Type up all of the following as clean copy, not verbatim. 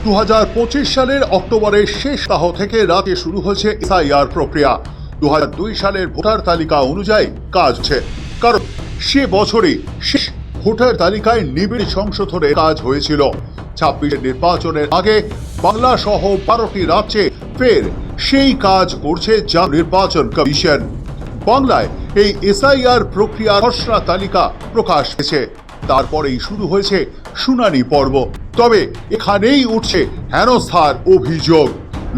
2025 সালের অক্টোবরের শেষ সপ্তাহ থেকে রাতে শুরু হয়েছে এসআইআর প্রক্রিয়া। 2002 সালের ভোটার তালিকা অনুযায়ী কাজ হচ্ছে, কারণ সে বছরই শেষ ভোটার তালিকায় নিবিড় সংশোধনের কাজ হয়েছিল। 26 নির্বাচনের আগে বাংলা সহ 12টি রাজ্যে ফের সেই কাজ করছে জাতীয় নির্বাচন কমিশন। বাংলায় এই এসআইআর প্রক্রিয়ার খসড়া তালিকা প্রকাশ পেয়েছে, তারপরেই শুরু হয়েছে শুনানি পর্ব। তবে এখানেই উঠছে হেনস্থার অভিযোগ।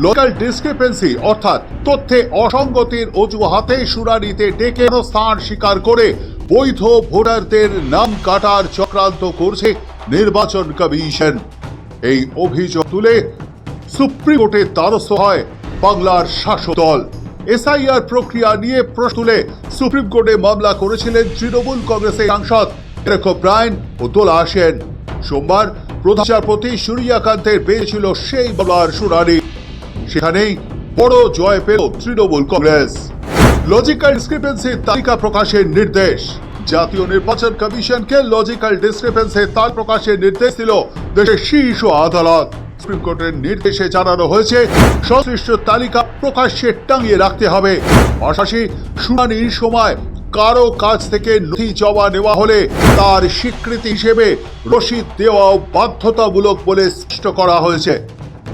লোকাল ডিসক্রিপেন্সি অর্থাৎ তথ্যে অসঙ্গতির অজুহাতে শুনানিতে ডেকে হেনস্থার স্বীকার করে বৈধ ভোটারদের নাম কাটার চক্রান্ত করছে নির্বাচন কমিশন। এই অভিযোগ তুলে সুপ্রিম কোর্টের দ্বারস্থ হয় বাংলার শাসক দল। এসআইআর প্রক্রিয়া নিয়ে প্রশ্ন তুলে সুপ্রিম কোর্টে মামলা করেছিলেন তৃণমূল কংগ্রেসের সাংসদ এরিক ওব্রায়েন ও দোলা সেন। সোমবার প্রধান বিচারপতি সূর্যকান্তের বেঞ্চে ছিল সেই মামলার শুনানি। সেখানেই বড় জয় পেল তৃণমূল কংগ্রেস। লজিক্যাল ডিসক্রিপেন্সির তালিকা প্রকাশের নির্দেশ। জাতীয় নির্বাচন কমিশনকে লজিক্যাল ডিসক্রিপেন্সির তালিকা প্রকাশের নির্দেশ দিল দেশের শীর্ষ আদালত। সুপ্রিম কোর্টের নির্দেশে জানানো হয়েছে সংশ্লিষ্ট তালিকা প্রকাশ্যে টাঙিয়ে রাখতে হবে। পাশাপাশি শুনানির সময় কারো কাছ থেকে নথি জমা নেওয়া হলে তার স্বীকৃতি হিসেবে রসিদ দেওয়াও বাধ্যতামূলক বলে স্পষ্ট করা হয়েছে।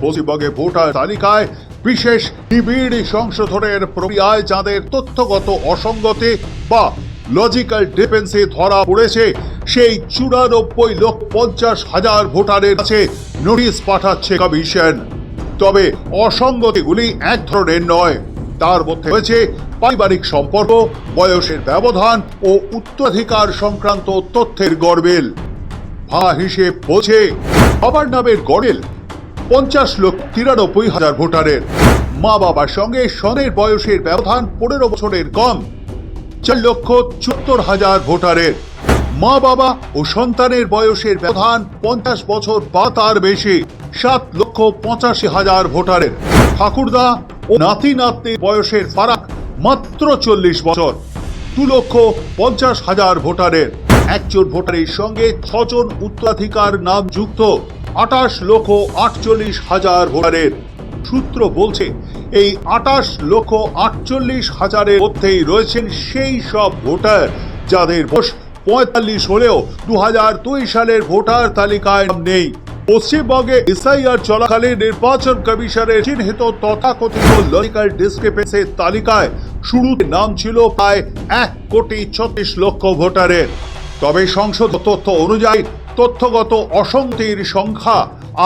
পশ্চিমবঙ্গে ভোটার তালিকায় বিশেষ নিবিড় সংশোধনের প্রক্রিয়ায় যাদের তথ্যগত অসঙ্গতি বা লজিক্যাল ডিসক্রিপেন্সি ধরা পড়েছে সেই 94,50,000 ভোটারের কাছে নোটিশ পাঠাচ্ছে কমিশন। তবে অসঙ্গতিগুলি এক ধরনের নয়, তার মধ্যে রয়েছে পারিবারিক সম্পর্ক, বয়সের ব্যবধান ও উত্তরাধিকার সংক্রান্ত তথ্যের গরমিল। ভাঙা হিসেব বলছে বাবার নামের গরমিল 50,93,000 ভোটারের, মা বাবার সঙ্গে সন্তানের বয়সের ব্যবধান 15 বছরের কম 4,74,000 ভোটারের, মা বাবা ও সন্তানের বয়সের ব্যবধান 50 বছর বা তার বেশি 7,85,000 ভোটারের, ঠাকুরদা ও নাতি নাতনির বয়সের ফারাক মাত্র 40 বছর 2,50,000 ভোটারের, একজন ভোটারের সঙ্গে 6 জন উত্তরাধিকার নাম যুক্ত 28,48,000 ভোটারের। সূত্র বলছে এই 28,48,000 মধ্যেই রয়েছেন সেই সব ভোটার যাদের বয়স 45 হলেও 2002 সালের ভোটার তালিকায় নাম নেই। পশ্চিমবঙ্গে এসআইআর চলাকালীন নির্বাচন কমিশনের চিহ্নিত তথাকথিত লজিক্যাল ডিসক্রিপেন্সির তালিকায় শুরুতে নাম ছিল প্রায় 1,36,00,000 ভোটারের। তবে সংশোধিত তথ্য অনুযায়ী তথ্যগত অসঙ্গতির সংখ্যা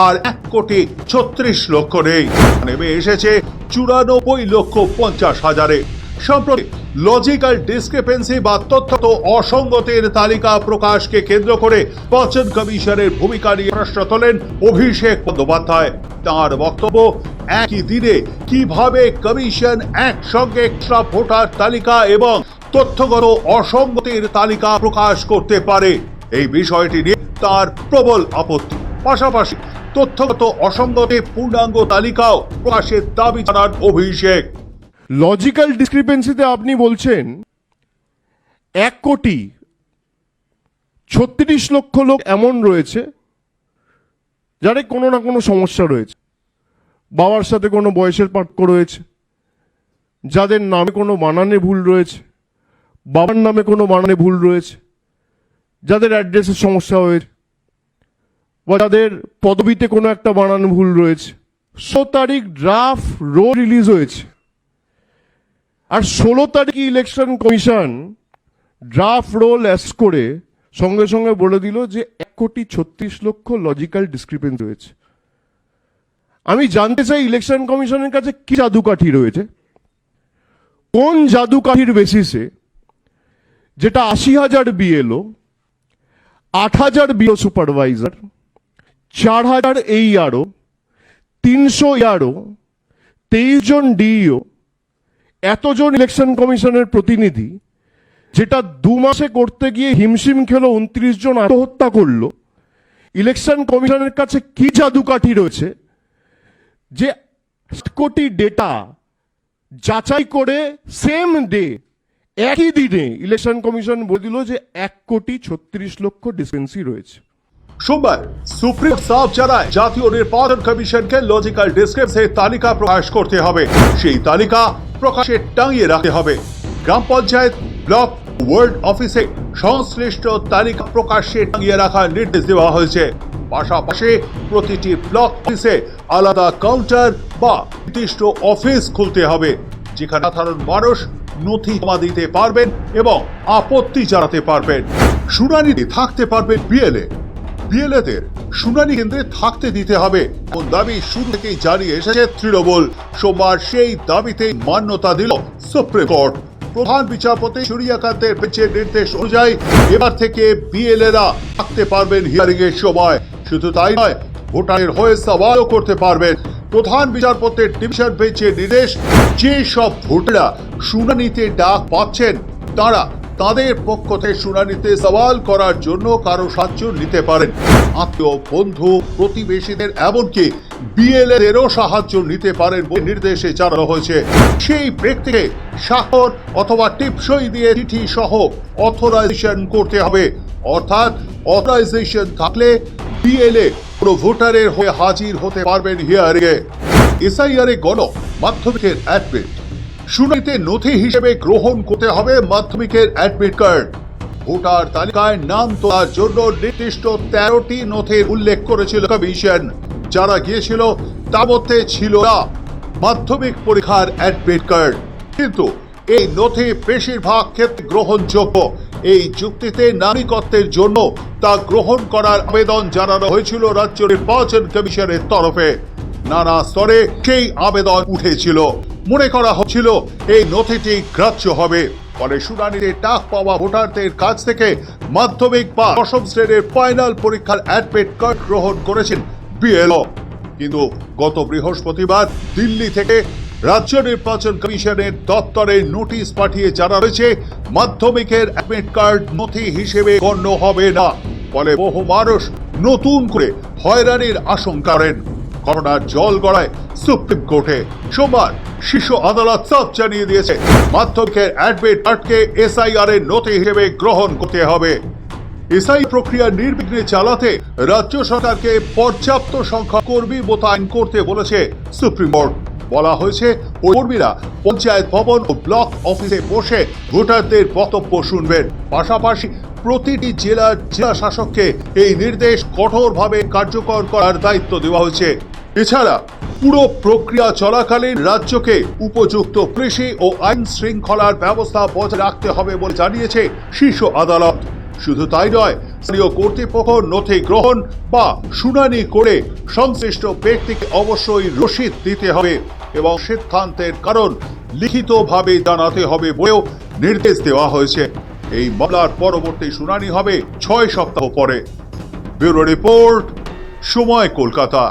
আর 1,36,00,000 নেই, নেমে এসেছে 94,50,000-এ। সম্প্রতি লজিক্যাল ডিসক্রিপেন্সি বা তথ্যগত অসঙ্গতির তালিকা প্রকাশকে কেন্দ্র করে নির্বাচন কমিশনের ভূমিকা নিয়ে প্রশ্ন তোলেন অভিষেক বন্দ্যোপাধ্যায়। তাঁর বক্তব্য, একই দিনে কিভাবে কমিশন একসঙ্গে খসড়া ভোটার তালিকা এবং তথ্যগত অসঙ্গতির তালিকা প্রকাশ করতে পারে, এই বিষয়টি নিয়ে তার প্রবল আপত্তি। পাশাপাশি তথ্যগত অসঙ্গতি পূর্ণাঙ্গ তালিকাও প্রকাশের দাবি জানান অভিষেক। লজিক্যাল ডিসক্রিপেন্সিতে আপনি বলছেন 1,36,00,000 লোক এমন রয়েছে যাদের কোনো না কোনো সমস্যা রয়েছে, বাবার সাথে কোনো বয়সের পার্থক্য রয়েছে, যাদের নামে কোনো বানানে ভুল রয়েছে, বাবার নামে কোনো বানানে ভুল রয়েছে, যাদের অ্যাড্রেসের সমস্যা হয়েছে বা যাদের পদবিতে কোনো একটা বানান ভুল রয়েছে। 16 তারিখ ড্রাফট রোল রিলিজ হয়েছে, আর 16 তারিখে ইলেকশন কমিশন ড্রাফট রোল অ্যাস করে সঙ্গে সঙ্গে বলে দিল যে 1,36,00,000 লজিক্যাল ডিসক্রিপেন্সি রয়েছে। আমি জানতে চাই ইলেকশন কমিশনের কাছে কি জাদুকাঠি রয়েছে, কোন জাদুকাঠির বেসিসে যেটা 80,000 BLO, 8,000 BO supervisor, 4,000 AERO, 300 ARO, 23 জন ডিইও, এতজন ইলেকশন কমিশনের প্রতিনিধি, যেটা 2 মাসে করতে গিয়ে হিমশিম খেলো 29 জন আত্মহত্যা করলো। ইলেকশন কমিশনের কাছে কি জাদুকাঠি রয়েছে যে 7 কোটি ডেটা যাচাই করে সেম ডে একই দিনে ইলেকশন কমিশন বলে দিল যে 1,36,00,000 ডিসপেন্সি রয়েছে। সোমবার সুপ্রিম কোর্ট সাফ জানায় জাতীয় নির্বাচন কমিশনকে লজিক্যাল ডিসক্রিপেন্সির তালিকা প্রকাশ করতে হবে। সেই তালিকা প্রকাশে টাঙিয়ে রাখতে হবে। গ্রাম পঞ্চায়েত, ব্লক, ওয়ার্ড অফিসে সংশ্লিষ্ট তালিকা প্রকাশ্যে টাঙিয়ে রাখার নির্দেশ দেওয়া হয়েছে। পাশাপাশি প্রতিটি ব্লক অফিসে আলাদা কাউন্টার বা নির্দিষ্ট অফিস খুলতে হবে, যেখানে সাধারণ মানুষ নথি জমা দিতে পারবেন এবং আপত্তি জানাতে পারবেন। শুনানিতে থাকতে পারবেন বিএলএদের শুনানি কেন্দ্রে থাকতে দিতে হবে কোন দাবি শুরু থেকেই জানিয়ে এসেছে তৃণমূল। সোমবার সেই দাবিতে মান্যতা দিল সুপ্রিম কোর্ট। প্রধান বিচারপতি সূর্যকান্তের বেঞ্চের নির্দেশ অনুযায়ী এবার থেকে বিএলএরা থাকতে পারবেন হিয়ারিং এর সময়। শুধু তাই নয়, ভোটারের হয়ে সওয়ালও করতে পারবেন। প্রধান বিচারপতির ডিভিশন বেঞ্চের নির্দেশ, যে সব ভোটাররা শুনানিতে ডাক পাচ্ছেন তারা তাদের পক্ষ থেকে শুনানিতে সওয়াল করার জন্য কারো সাহায্য নিতে পারেন। আত্মীয়, বন্ধু, প্রতিবেশীদের এমনকি বিএলএদেরও সাহায্য নিতে পারেন বলে নির্দেশে জানানো হয়েছে। সেই ব্যক্তিকে স্বাক্ষর অথবা টিপসই দিয়ে চিঠি সহ অথরাইজেশন করতে হবে। অর্থাৎ অথরাইজেশন থাকলে বিএলএ কোনো ভোটারের হয়ে হাজির হতে পারবেন হিয়ারিং এ। এসআইআর এ গণ মাধ্যমিকের অ্যাডমিট শুনানিতে নথি হিসেবে গ্রহণ করতে হবে মাধ্যমিকের অ্যাডমিট কার্ড। ভোটার তালিকায় নাম তোলার জন্য নির্দিষ্ট 13টি নথির উল্লেখ করেছিল কমিশন। যারা গিয়েছিল তার মধ্যে ছিল না মাধ্যমিক পরীক্ষার অ্যাডমিট কার্ড, কিন্তু এই নথি বেশিরভাগ ক্ষেত্রে গ্রহণযোগ্য। এই যুক্তিতে নাগরিকত্বের জন্য তা গ্রহণ করার আবেদন জানানো হয়েছিল রাজ্য নির্বাচন কমিশনের তরফে। নানা স্তরে সেই আবেদন উঠেছিল। মনে করা হচ্ছিল এই নথিটি গ্রাহ্য হবে। ফলে শুনানিতে ডাক পাওয়া ভোটারদের কাছ থেকে মাধ্যমিক বা দশম শ্রেণীর ফাইনাল পরীক্ষার অ্যাডমিট কার্ড গ্রহণ করেছেন বিএলও। কিন্তু গত বৃহস্পতিবার দিল্লি থেকে রাজ্য নির্বাচন কমিশনের দপ্তরে নোটিশ পাঠিয়ে জানানো হয়েছে মাধ্যমিকের অ্যাডমিট কার্ড নথি হিসেবে গণ্য হবে না। ফলে বহু মানুষ নতুন করে হয়রানির আশঙ্কা করেন। ঘটনার জল গড়ায় সুপ্রিম কোর্টে। সোমবার শীর্ষ আদালত সাফ জানিয়ে দিয়েছে মাধ্যমিকের অ্যাডমিট কার্ডকে এসআইআর এর নথি হিসেবে গ্রহণ করতে হবে। এসআই প্রক্রিয়া নির্বিঘ্নে চালাতে রাজ্য সরকারকে পর্যাপ্ত সংখ্যক কর্মী মোতায়েন করতে বলেছে সুপ্রিম কোর্ট। বলা হয়েছে ওই কর্মীরা পঞ্চায়েত ভবন ও ব্লক অফিসে বসে ভোটারদের বক্তব্য শুনবেন। পাশাপাশি প্রতিটি জেলা শাসককে এই নির্দেশ কঠোরভাবে কার্যকর করার দায়িত্ব দেওয়া হয়েছে। এছাড়া পুরো প্রক্রিয়া চলাকালীন রাজ্যকে উপযুক্ত কৃষি ও আইন শৃঙ্খলার ব্যবস্থা বজায় রাখতে হবে বলে জানিয়েছে শীর্ষ আদালত। শুধু তাই নয়, স্থানীয় কর্তৃপক্ষ নথি গ্রহণ বা শুনানি করে সংশ্লিষ্ট ব্যক্তিকে অবশ্যই রসিদ দিতে হবে এবং সিদ্ধান্তের কারণ লিখিতভাবে জানাতে হবে বলেও নির্দেশ দেওয়া হয়েছে। এই মামলার পরবর্তী শুনানি হবে 6 সপ্তাহ পরে। ব্যুরো রিপোর্ট, সময় কলকাতা।